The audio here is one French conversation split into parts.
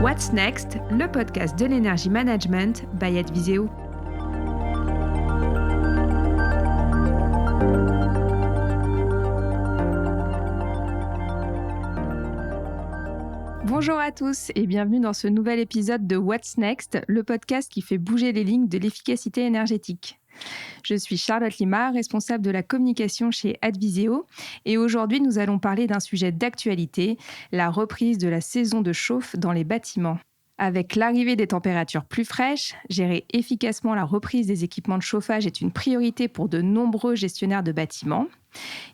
What's Next, le podcast de l'énergie management by Adviseo. Bonjour à tous et bienvenue dans ce nouvel épisode de What's Next, le podcast qui fait bouger les lignes de l'efficacité énergétique. Je suis Charlotte Lima, responsable de la communication chez Adviseo et aujourd'hui nous allons parler d'un sujet d'actualité, la reprise de la saison de chauffe dans les bâtiments. Avec l'arrivée des températures plus fraîches, gérer efficacement la reprise des équipements de chauffage est une priorité pour de nombreux gestionnaires de bâtiments.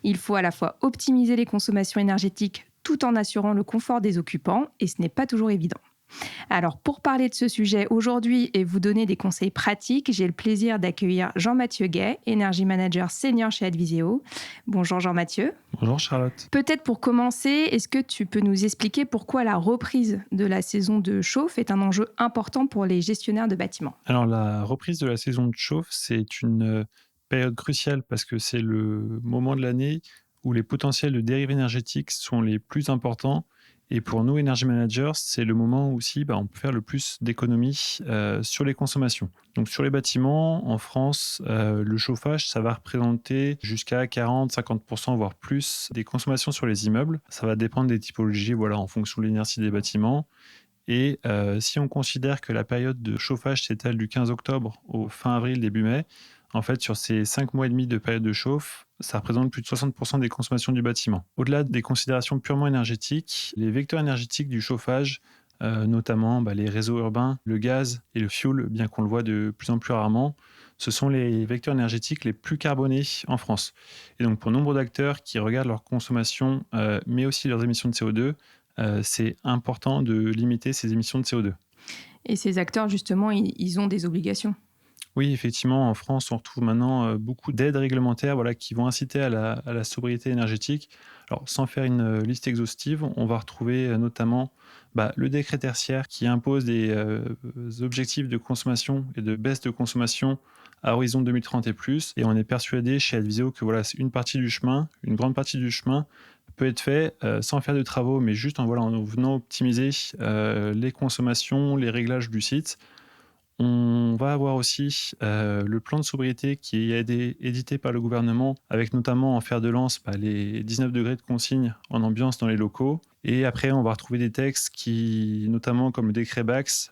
Il faut à la fois optimiser les consommations énergétiques tout en assurant le confort des occupants et ce n'est pas toujours évident. Alors pour parler de ce sujet aujourd'hui et vous donner des conseils pratiques, j'ai le plaisir d'accueillir Jean-Mathieu Gay, Energy Manager Senior chez Adviseo. Bonjour Jean-Mathieu. Bonjour Charlotte. Peut-être pour commencer, est-ce que tu peux nous expliquer pourquoi la reprise de la saison de chauffe est un enjeu important pour les gestionnaires de bâtiments ? Alors la reprise de la saison de chauffe, c'est une période cruciale parce que c'est le moment de l'année où les potentiels de dérives énergétiques sont les plus importants. Et pour nous, Energy Managers, c'est le moment où aussi on peut faire le plus d'économies sur les consommations. Donc sur les bâtiments, en France, le chauffage, ça va représenter jusqu'à 40-50%, voire plus, des consommations sur les immeubles. Ça va dépendre des typologies, en fonction de l'inertie des bâtiments. Et si on considère que la période de chauffage s'étale du 15 octobre au fin avril, début mai, en fait, sur ces 5 mois et demi de période de chauffe, ça représente plus de 60% des consommations du bâtiment. Au-delà des considérations purement énergétiques, les vecteurs énergétiques du chauffage, notamment les réseaux urbains, le gaz et le fioul, bien qu'on le voit de plus en plus rarement, ce sont les vecteurs énergétiques les plus carbonés en France. Et donc pour nombre d'acteurs qui regardent leur consommation, mais aussi leurs émissions de CO2, c'est important de limiter ces émissions de CO2. Et ces acteurs, justement, ils ont des obligations. Oui, effectivement, en France, on retrouve maintenant beaucoup d'aides réglementaires qui vont inciter à la sobriété énergétique. Alors, sans faire une liste exhaustive, on va retrouver notamment le décret tertiaire qui impose des objectifs de consommation et de baisse de consommation à horizon 2030 et plus. Et on est persuadé chez Adviseo que c'est une grande partie du chemin peut être fait sans faire de travaux, mais juste en venant optimiser les consommations, les réglages du site. On va avoir aussi le plan de sobriété qui est édité par le gouvernement, avec notamment en fer de lance les 19 degrés de consigne en ambiance dans les locaux. Et après, on va retrouver des textes notamment comme le décret BAX,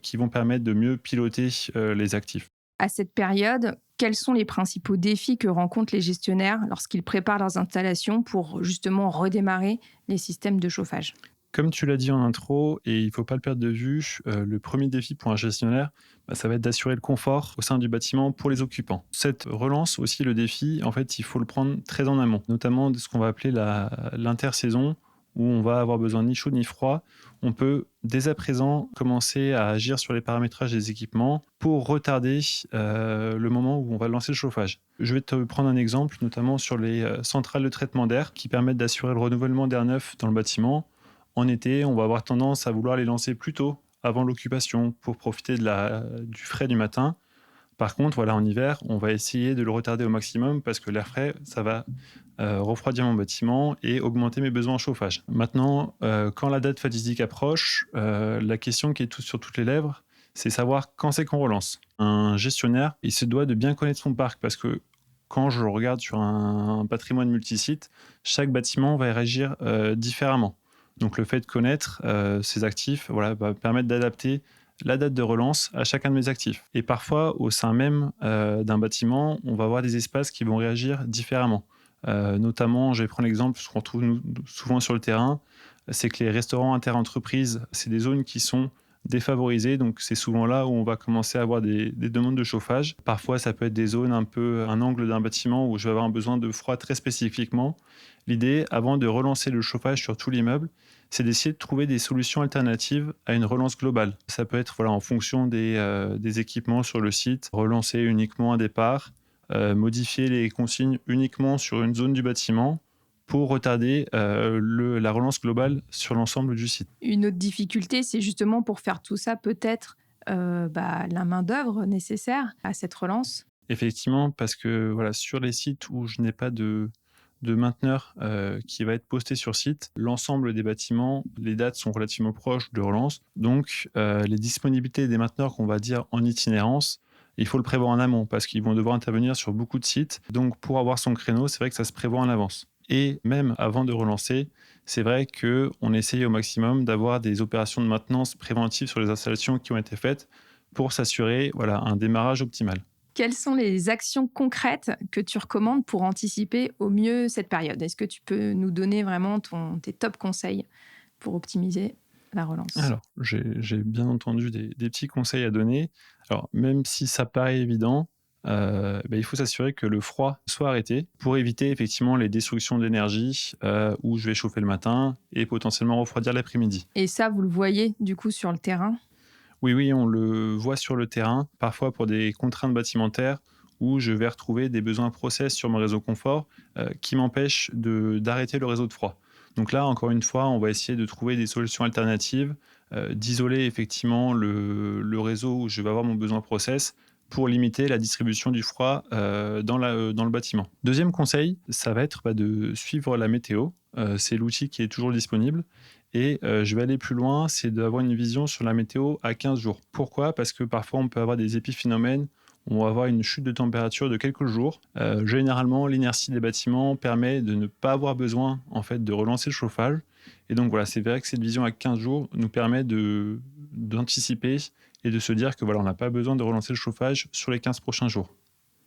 qui vont permettre de mieux piloter les actifs. À cette période, quels sont les principaux défis que rencontrent les gestionnaires lorsqu'ils préparent leurs installations pour justement redémarrer les systèmes de chauffage ? Comme tu l'as dit en intro, et il ne faut pas le perdre de vue, le premier défi pour un gestionnaire, ça va être d'assurer le confort au sein du bâtiment pour les occupants. Cette relance aussi, le défi, en fait, il faut le prendre très en amont, notamment de ce qu'on va appeler l'intersaison, où on va avoir besoin ni chaud ni froid. On peut dès à présent commencer à agir sur les paramétrages des équipements pour retarder le moment où on va lancer le chauffage. Je vais te prendre un exemple, notamment sur les centrales de traitement d'air qui permettent d'assurer le renouvellement d'air neuf dans le bâtiment. En été, on va avoir tendance à vouloir les lancer plus tôt, avant l'occupation, pour profiter du frais du matin. Par contre, en hiver, on va essayer de le retarder au maximum parce que l'air frais, ça va refroidir mon bâtiment et augmenter mes besoins en chauffage. Maintenant, quand la date fatidique approche, la question qui est sur toutes les lèvres, c'est savoir quand c'est qu'on relance. Un gestionnaire, il se doit de bien connaître son parc parce que quand je regarde sur un patrimoine multisite, chaque bâtiment va réagir différemment. Donc le fait de connaître ces actifs va permettre d'adapter la date de relance à chacun de mes actifs. Et parfois, au sein même d'un bâtiment, on va avoir des espaces qui vont réagir différemment. Notamment, je vais prendre l'exemple, ce qu'on trouve souvent sur le terrain, c'est que les restaurants interentreprises, c'est des zones qui sont défavorisées, donc c'est souvent là où on va commencer à avoir des demandes de chauffage. Parfois, ça peut être des zones un angle d'un bâtiment où je vais avoir un besoin de froid très spécifiquement. L'idée, avant de relancer le chauffage sur tout l'immeuble, c'est d'essayer de trouver des solutions alternatives à une relance globale. Ça peut être en fonction des équipements sur le site, relancer uniquement un départ, modifier les consignes uniquement sur une zone du bâtiment pour retarder la relance globale sur l'ensemble du site. Une autre difficulté, c'est justement pour faire tout ça, peut-être la main-d'œuvre nécessaire à cette relance. Effectivement, parce que sur les sites où je n'ai pas de de mainteneur qui va être posté sur site. L'ensemble des bâtiments, les dates sont relativement proches de relance. Donc, les disponibilités des mainteneurs qu'on va dire en itinérance, il faut le prévoir en amont parce qu'ils vont devoir intervenir sur beaucoup de sites. Donc, pour avoir son créneau, c'est vrai que ça se prévoit en avance. Et même avant de relancer, c'est vrai qu'on essaye au maximum d'avoir des opérations de maintenance préventives sur les installations qui ont été faites pour s'assurer un démarrage optimal. Quelles sont les actions concrètes que tu recommandes pour anticiper au mieux cette période? Est-ce que tu peux nous donner vraiment tes top conseils pour optimiser la relance? Alors, j'ai bien entendu des petits conseils à donner. Alors, même si ça paraît évident, il faut s'assurer que le froid soit arrêté pour éviter effectivement les destructions d'énergie où je vais chauffer le matin et potentiellement refroidir l'après-midi. Et ça, vous le voyez du coup sur le terrain? Oui, oui, on le voit sur le terrain, parfois pour des contraintes bâtimentaires où je vais retrouver des besoins process sur mon réseau confort qui m'empêchent d'arrêter le réseau de froid. Donc là, encore une fois, on va essayer de trouver des solutions alternatives, d'isoler effectivement le réseau où je vais avoir mon besoin process pour limiter la distribution du froid dans le bâtiment. Deuxième conseil, ça va être de suivre la météo. C'est l'outil qui est toujours disponible. Et je vais aller plus loin, c'est d'avoir une vision sur la météo à 15 jours. Pourquoi? Parce que parfois, on peut avoir des épiphénomènes. On va avoir une chute de température de quelques jours. Généralement, l'inertie des bâtiments permet de ne pas avoir besoin en fait, de relancer le chauffage. Et donc voilà, c'est vrai que cette vision à 15 jours nous permet d'anticiper et de se dire que on n'a pas besoin de relancer le chauffage sur les 15 prochains jours.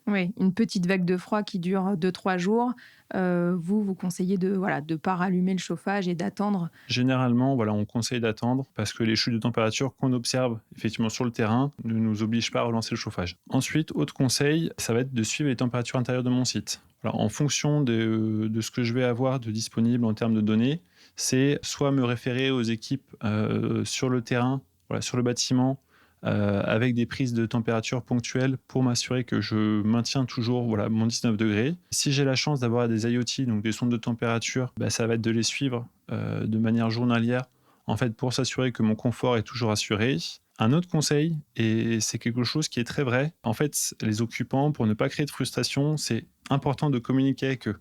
Oui, une petite vague de froid qui dure 2-3 jours. Vous conseillez de ne pas rallumer le chauffage et d'attendre. Généralement, on conseille d'attendre parce que les chutes de température qu'on observe effectivement sur le terrain ne nous obligent pas à relancer le chauffage. Ensuite, autre conseil, ça va être de suivre les températures intérieures de mon site. Alors, en fonction de ce que je vais avoir de disponible en termes de données, c'est soit me référer aux équipes sur le terrain, sur le bâtiment, avec des prises de température ponctuelles pour m'assurer que je maintiens toujours mon 19 degrés. Si j'ai la chance d'avoir des IoT, donc des sondes de température, ça va être de les suivre de manière journalière, en fait, pour s'assurer que mon confort est toujours assuré. Un autre conseil, et c'est quelque chose qui est très vrai, en fait, les occupants, pour ne pas créer de frustration, c'est important de communiquer avec eux.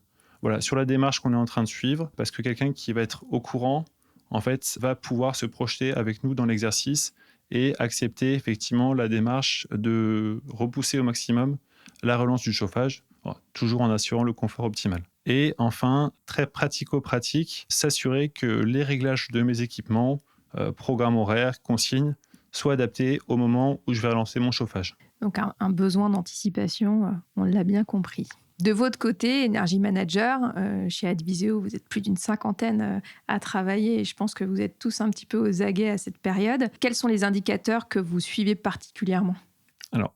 Sur la démarche qu'on est en train de suivre, parce que quelqu'un qui va être au courant, en fait, va pouvoir se projeter avec nous dans l'exercice et accepter effectivement la démarche de repousser au maximum la relance du chauffage, toujours en assurant le confort optimal. Et enfin, très pratico-pratique, s'assurer que les réglages de mes équipements, programmes horaires, consignes, soient adaptés au moment où je vais relancer mon chauffage. Donc un besoin d'anticipation, on l'a bien compris. De votre côté, Energy Manager, chez Adviseo, vous êtes plus d'une 50aine à travailler et je pense que vous êtes tous un petit peu aux aguets à cette période. Quels sont les indicateurs que vous suivez particulièrement? Alors,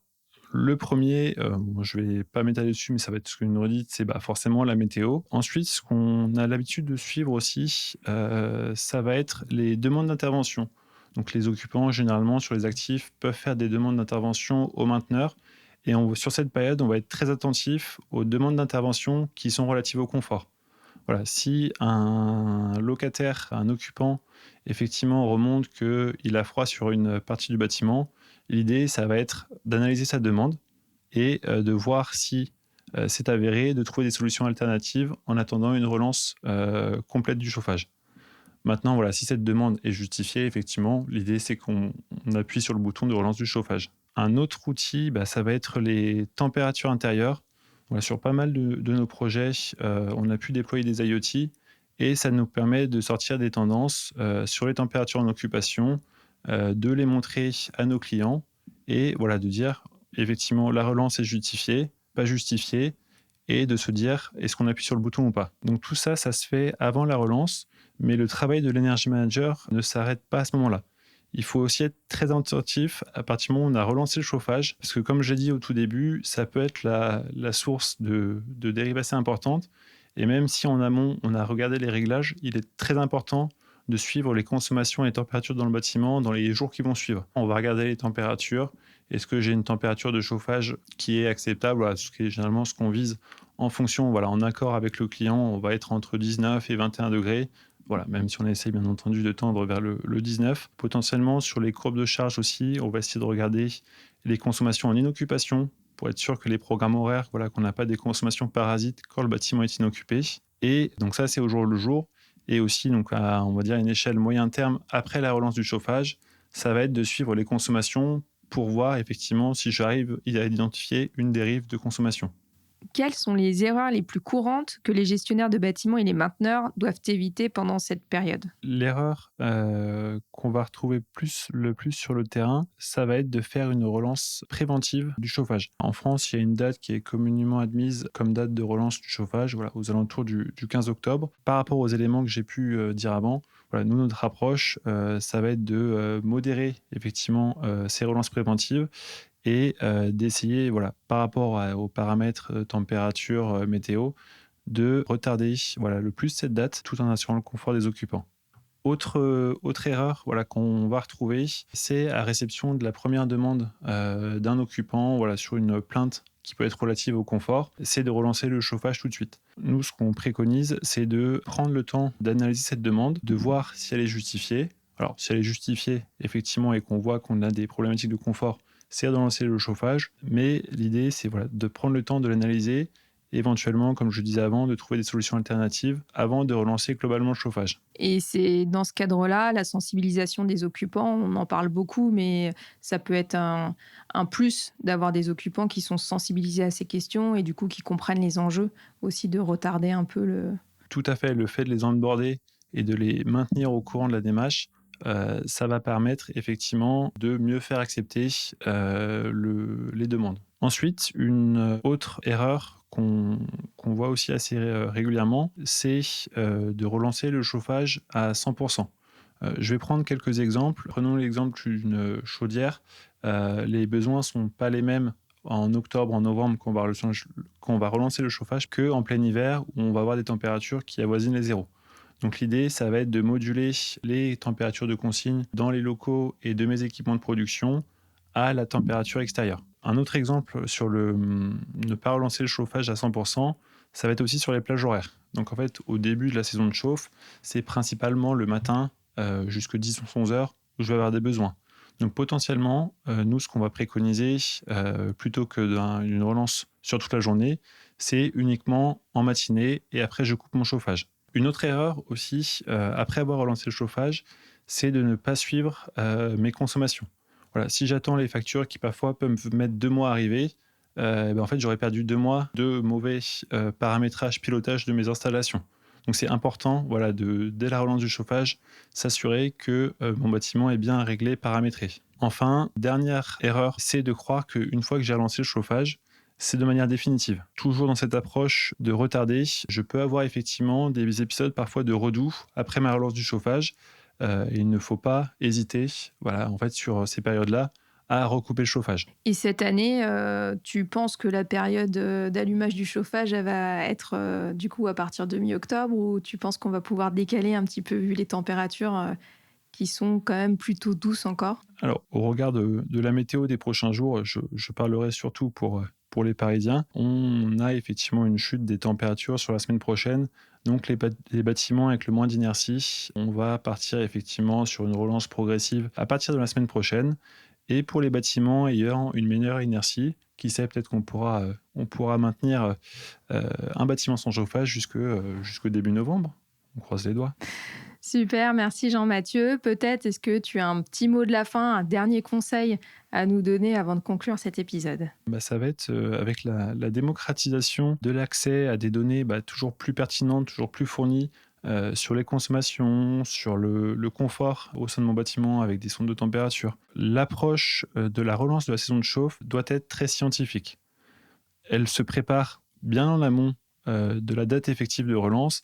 le premier, je ne vais pas m'étaler dessus, mais ça va être une redite, c'est forcément la météo. Ensuite, ce qu'on a l'habitude de suivre aussi, ça va être les demandes d'intervention. Donc les occupants, généralement, sur les actifs, peuvent faire des demandes d'intervention aux mainteneurs. Et sur cette période, on va être très attentif aux demandes d'intervention qui sont relatives au confort. Si un locataire, un occupant, effectivement remonte qu'il a froid sur une partie du bâtiment, l'idée, ça va être d'analyser sa demande et de voir si c'est avéré, de trouver des solutions alternatives en attendant une relance complète du chauffage. Maintenant, si cette demande est justifiée, effectivement, l'idée, c'est qu'on appuie sur le bouton de relance du chauffage. Un autre outil, ça va être les températures intérieures. Sur pas mal de nos projets, on a pu déployer des IoT et ça nous permet de sortir des tendances sur les températures en occupation, de les montrer à nos clients et de dire, effectivement, la relance est justifiée, pas justifiée, et de se dire, est-ce qu'on appuie sur le bouton ou pas? Donc tout ça, ça se fait avant la relance, mais le travail de l'Energy Manager ne s'arrête pas à ce moment-là. Il faut aussi être très attentif à partir du moment où on a relancé le chauffage, parce que comme j'ai dit au tout début, ça peut être la source de dérives assez importantes. Et même si en amont, on a regardé les réglages, il est très important de suivre les consommations et les températures dans le bâtiment dans les jours qui vont suivre. On va regarder les températures. Est-ce que j'ai une température de chauffage qui est acceptable? Ce qui est généralement ce qu'on vise en fonction, en accord avec le client, on va être entre 19 et 21 degrés. Même si on essaye bien entendu de tendre vers le 19. Potentiellement, sur les courbes de charge aussi, on va essayer de regarder les consommations en inoccupation pour être sûr que les programmes horaires, voilà, qu'on n'a pas des consommations parasites quand le bâtiment est inoccupé. Et donc ça, c'est au jour le jour. Et aussi, donc à, on va dire, une échelle moyen terme, après la relance du chauffage, ça va être de suivre les consommations pour voir effectivement si j'arrive à identifier une dérive de consommation. Quelles sont les erreurs les plus courantes que les gestionnaires de bâtiments et les mainteneurs doivent éviter pendant cette période? L'erreur qu'on va retrouver le plus sur le terrain, ça va être de faire une relance préventive du chauffage. En France, il y a une date qui est communément admise comme date de relance du chauffage, voilà, aux alentours du 15 octobre. Par rapport aux éléments que j'ai pu dire avant, voilà, nous, notre approche, ça va être de modérer effectivement ces relances préventives et d'essayer, voilà, par rapport aux paramètres température, météo, de retarder voilà, le plus cette date tout en assurant le confort des occupants. Autre erreur voilà, qu'on va retrouver, c'est à réception de la première demande d'un occupant voilà, sur une plainte qui peut être relative au confort, c'est de relancer le chauffage tout de suite. Nous, ce qu'on préconise, c'est de prendre le temps d'analyser cette demande, de voir si elle est justifiée. Alors, si elle est justifiée, effectivement, et qu'on voit qu'on a des problématiques de confort, c'est de relancer le chauffage. Mais l'idée, c'est voilà, de prendre le temps de l'analyser, et éventuellement, comme je disais avant, de trouver des solutions alternatives avant de relancer globalement le chauffage. Et c'est dans ce cadre-là, la sensibilisation des occupants, on en parle beaucoup, mais ça peut être un plus d'avoir des occupants qui sont sensibilisés à ces questions et du coup qui comprennent les enjeux aussi de retarder un peu le... Tout à fait, le fait de les onboarder et de les maintenir au courant de la démarche, ça va permettre effectivement de mieux faire accepter les demandes. Ensuite, une autre erreur qu'on voit aussi assez régulièrement, c'est de relancer le chauffage à 100%. Je vais prendre quelques exemples. Prenons l'exemple d'une chaudière. Les besoins ne sont pas les mêmes en octobre, en novembre, quand on va relancer le chauffage, qu'en plein hiver, où on va avoir des températures qui avoisinent les zéros. Donc l'idée, ça va être de moduler les températures de consigne dans les locaux et de mes équipements de production à la température extérieure. Un autre exemple sur ne pas relancer le chauffage à 100%, ça va être aussi sur les plages horaires. Donc en fait, au début de la saison de chauffe, c'est principalement le matin jusqu'à 10 ou 11 heures où je vais avoir des besoins. Donc potentiellement, nous, ce qu'on va préconiser, plutôt que d'une relance sur toute la journée, c'est uniquement en matinée et après je coupe mon chauffage. Une autre erreur aussi, après avoir relancé le chauffage, c'est de ne pas suivre mes consommations. Voilà, si j'attends les factures qui parfois peuvent me mettre 2 mois à arriver, en fait j'aurais perdu 2 mois de mauvais paramétrage, pilotage de mes installations. Donc c'est important, voilà, dès la relance du chauffage, s'assurer que mon bâtiment est bien réglé, paramétré. Enfin, dernière erreur, c'est de croire qu'une fois que j'ai relancé le chauffage, c'est de manière définitive. Toujours dans cette approche de retarder, je peux avoir effectivement des épisodes parfois de redoux après ma relance du chauffage. Et il ne faut pas hésiter, voilà, en fait, sur ces périodes-là, à recouper le chauffage. Et cette année, tu penses que la période d'allumage du chauffage, elle va être du coup à partir de mi-octobre ou tu penses qu'on va pouvoir décaler un petit peu vu les températures qui sont quand même plutôt douces encore? Alors, au regard de la météo des prochains jours, je parlerai surtout pour les Parisiens. On a effectivement une chute des températures sur la semaine prochaine. Donc, les bâtiments avec le moins d'inertie, on va partir effectivement sur une relance progressive à partir de la semaine prochaine. Et pour les bâtiments ayant une meilleure inertie, qui sait, peut-être on pourra maintenir un bâtiment sans chauffage jusqu'au début novembre. On croise les doigts. Super, merci Jean-Mathieu. Peut-être est-ce que tu as un petit mot de la fin, un dernier conseil à nous donner avant de conclure cet épisode? Ça va être avec la démocratisation de l'accès à des données toujours plus pertinentes, toujours plus fournies sur les consommations, sur le confort au sein de mon bâtiment avec des sondes de température. L'approche de la relance de la saison de chauffe doit être très scientifique. Elle se prépare bien en amont de la date effective de relance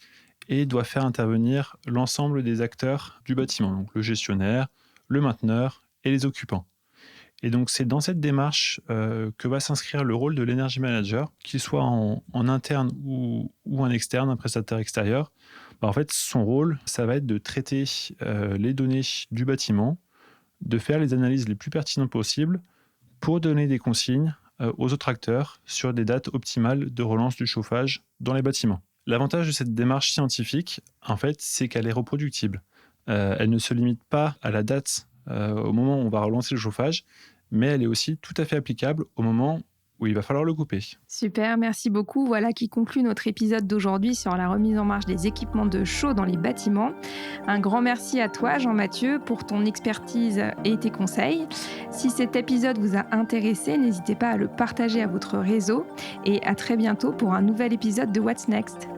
et doit faire intervenir l'ensemble des acteurs du bâtiment, donc le gestionnaire, le mainteneur et les occupants. Et donc, c'est dans cette démarche que va s'inscrire le rôle de l'energy manager, qu'il soit en interne ou en externe, un prestataire extérieur. En fait, son rôle, ça va être de traiter les données du bâtiment, de faire les analyses les plus pertinentes possibles pour donner des consignes aux autres acteurs sur des dates optimales de relance du chauffage dans les bâtiments. L'avantage de cette démarche scientifique, en fait, c'est qu'elle est reproductible. Elle ne se limite pas à la date au moment où on va relancer le chauffage, mais elle est aussi tout à fait applicable au moment où il va falloir le couper. Super, merci beaucoup. Voilà qui conclut notre épisode d'aujourd'hui sur la remise en marche des équipements de chaux dans les bâtiments. Un grand merci à toi, Jean-Mathieu, pour ton expertise et tes conseils. Si cet épisode vous a intéressé, n'hésitez pas à le partager à votre réseau et à très bientôt pour un nouvel épisode de What's Next.